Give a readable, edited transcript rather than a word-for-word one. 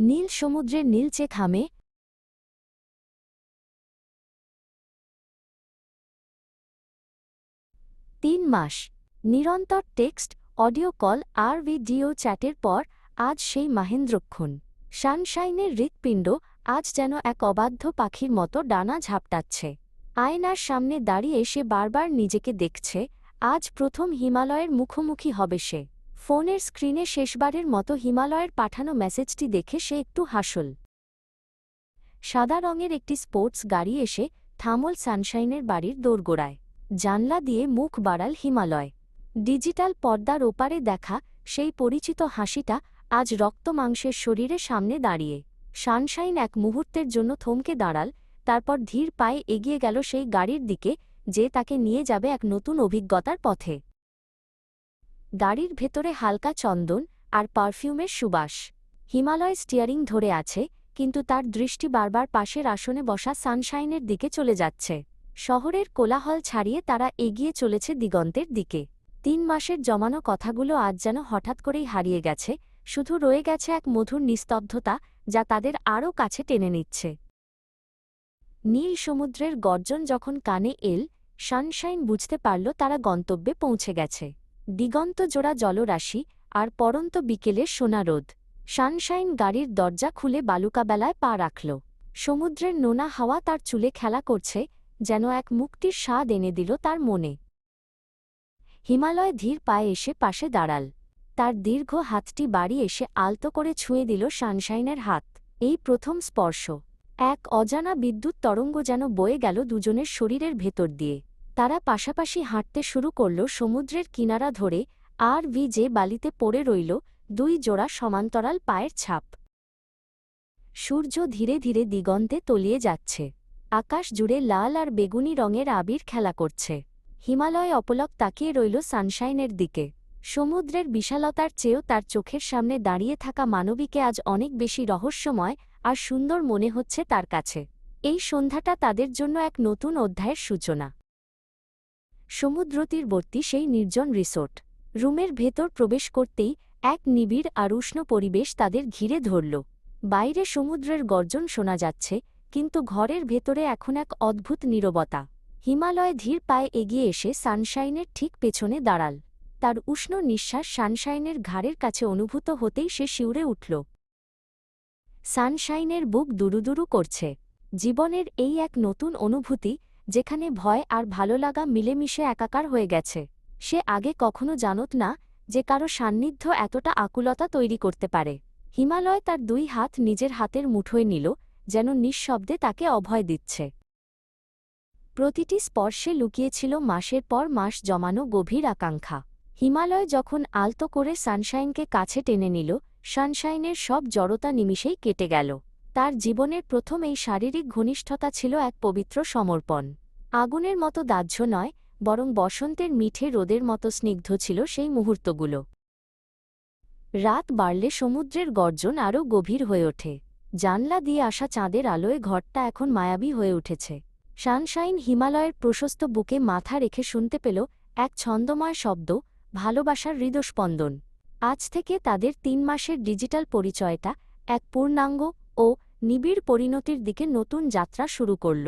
নীল সমুদ্রের নীলচে থামে। 3 মাস নিরন্তর টেক্সট, অডিও কল আর ভিডিও চ্যাটের পর আজ সেই মাহেন্দ্রক্ষণ। সানশাইনের হৃৎপিণ্ড আজ যেন এক অবাধ্য পাখির মতো ডানা ঝাপটাচ্ছে। আয়নার সামনে দাঁড়িয়ে সে বারবার নিজেকে দেখছে। আজ প্রথম হিমালয়ের মুখোমুখি হবে সে। ফোনের স্ক্রিনে শেষবারের মতো হিমালয়ের পাঠানো মেসেজটি দেখে সে একটু হাসল। সাদা রঙের একটি স্পোর্টস গাড়ি এসে থামল সানশাইনের বাড়ির দোরগোড়ায়। জানলা দিয়ে মুখ বাড়াল হিমালয়। ডিজিটাল পর্দার ওপারে দেখা সেই পরিচিত হাসিটা আজ রক্তমাংসের শরীরের সামনে দাঁড়িয়ে। সানশাইন এক মুহূর্তের জন্য থমকে দাঁড়াল, তারপর ধীর পায়ে এগিয়ে গেল সেই গাড়ির দিকে যে তাকে নিয়ে যাবে এক নতুন অভিজ্ঞতার পথে। গাড়ির ভেতরে হালকা চন্দন আর পারফিউমের সুবাস। হিমালয় স্টিয়ারিং ধরে আছে, কিন্তু তার দৃষ্টি বারবার পাশের আসনে বসা সানশাইনের দিকে চলে যাচ্ছে। শহরের কোলাহল ছাড়িয়ে তারা এগিয়ে চলেছে দিগন্তের দিকে। 3 মাসের জমানো কথাগুলো আজ যেন হঠাৎ করেই হারিয়ে গেছে, শুধু রয়ে গেছে এক মধুর নিস্তব্ধতা যা তাদের আরও কাছে টেনে নিচ্ছে। নীল সমুদ্রের গর্জন যখন কানে এল, সানশাইন বুঝতে পারল তারা গন্তব্যে পৌঁছে গেছে। দিগন্ত জোড়া জলরাশি আর পরন্ত বিকেলের সোনা রোদ। সানশাইন গাড়ির দরজা খুলে বালুকাবেলায় পা রাখল। সমুদ্রের নোনা হাওয়া তার চুলে খেলা করছে, যেন এক মুক্তির স্বাদ এনে দিল তার মনে। হিমালয় ধীর পায়ে এসে পাশে দাঁড়াল। তার দীর্ঘ হাতটি বাড়ি এসে আলতো করে ছুঁয়ে দিল সানশাইনের হাত। এই প্রথম স্পর্শ। এক অজানা বিদ্যুৎ তরঙ্গ যেন বয়ে গেল দুজনের শরীরের ভেতর দিয়ে। তারা পাশাপাশি হাঁটতে শুরু করল সমুদ্রের কিনারা ধরে, আর যে বালিতে পড়ে রইল 2 জোড়া সমান্তরাল পায়ের ছাপ। সূর্য ধীরে ধীরে দিগন্তে তলিয়ে যাচ্ছে। আকাশ জুড়ে লাল আর বেগুনি রঙের আবির খেলা করছে। হিমালয় অপলক তাকিয়ে রইল সানশাইনের দিকে। সমুদ্রের বিশালতার চেয়েও তার চোখের সামনে দাঁড়িয়ে থাকা মানবীকে আজ অনেক বেশি রহস্যময় আর সুন্দর মনে হচ্ছে তার কাছে। এই সন্ধ্যাটা তাদের জন্য এক নতুন অধ্যায়ের সূচনা। সমুদ্রতীরবর্তী সেই নির্জন রিসোর্ট। রুমের ভেতর প্রবেশ করতেই এক নিবিড় আর উষ্ণ পরিবেশ তাদের ঘিরে ধরল। বাইরে সমুদ্রের গর্জন শোনা যাচ্ছে, কিন্তু ঘরের ভেতরে এখন এক অদ্ভুত নীরবতা। হিমালয় ধীর পায়ে এগিয়ে এসে সানশাইনের ঠিক পেছনে দাঁড়াল। তার উষ্ণ নিঃশ্বাস সানশাইনের ঘাড়ের কাছে অনুভূত হতেই সে শিউরে উঠল। সানশাইনের বুক দুরুদুরু করছে। জীবনের এই এক নতুন অনুভূতি, যেখানে ভয় আর ভালোলাগা মিলেমিশে একাকার হয়ে গেছে। সে আগে কখনো জানত না যে কারো সান্নিধ্য এতটা আকুলতা তৈরি করতে পারে। হিমালয় তার 2 হাত নিজের হাতের মুঠোয় নিল, যেন নিঃশব্দে তাকে অভয় দিচ্ছে। প্রতিটি স্পর্শে লুকিয়েছিল মাসের পর মাস জমানো গভীর আকাঙ্ক্ষা। হিমালয় যখন আলতো করে সানশাইনকে কাছে টেনে নিল, সানশাইনের সব জড়তা নিমিষেই কেটে গেল। তার জীবনের প্রথম এই শারীরিক ঘনিষ্ঠতা ছিল এক পবিত্র সমর্পণ। আগুনের মতো দাহ্য নয়, বরং বসন্তের মিঠে রোদের মতো স্নিগ্ধ ছিল সেই মুহূর্তগুলো। রাত বাড়লে সমুদ্রের গর্জন আরও গভীর হয়ে ওঠে। জানলা দিয়ে আসা চাঁদের আলোয় ঘরটা এখন মায়াবী হয়ে উঠেছে। সানশাইন হিমালয়ের প্রশস্ত বুকে মাথা রেখে শুনতে পেল এক ছন্দময় শব্দ, ভালোবাসার হৃদস্পন্দন। আজ থেকে তাদের 3 মাসের ডিজিটাল পরিচয়টা এক পূর্ণাঙ্গ ও নিবিড় পরিণতির দিকে নতুন যাত্রা শুরু করল।